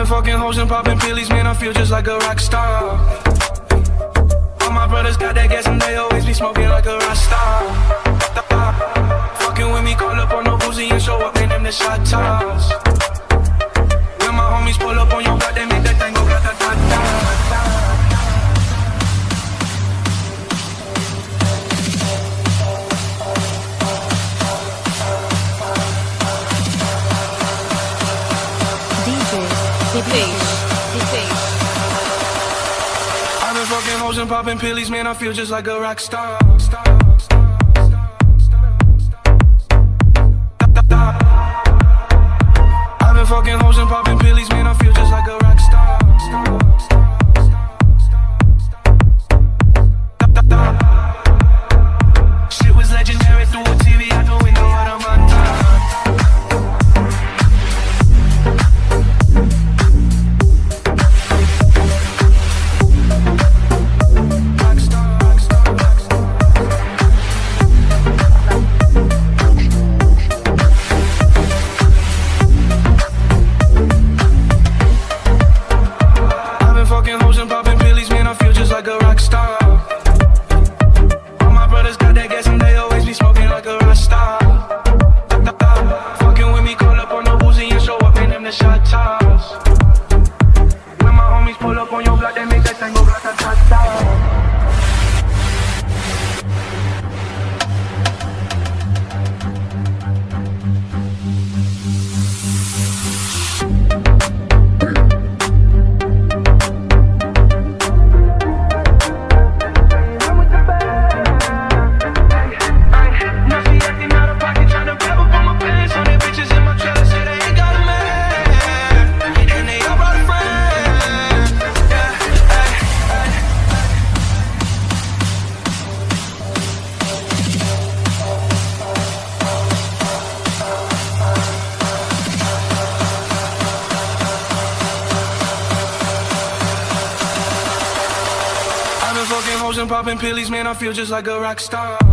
been fucking hoes and popping pillies, man, I feel just like a rock star. All my brothers got that gas and they always be smoking like a rock star. Fucking with me, call up on no Uzi and show up, man, them the shot toss. When my homies pull up on your block, they make that thing go grata-ta-ta. I've been fucking hoes and popping pillies, man, I feel just like a rock star. I've been fucking hoes and popping pillies, man, I feel just like a rock star. Shit was legendary through a TV out the window of the Montana. Like a rock star. All my brothers got that gas and they always be smoking like a rock star. Fucking with me, call up on no Uzi and show up in them the shot toss. When my homies pull up on your block, they make that thing go grata-ta-ta. Fucking hoes and popping pillies, man, I feel just like a rock star.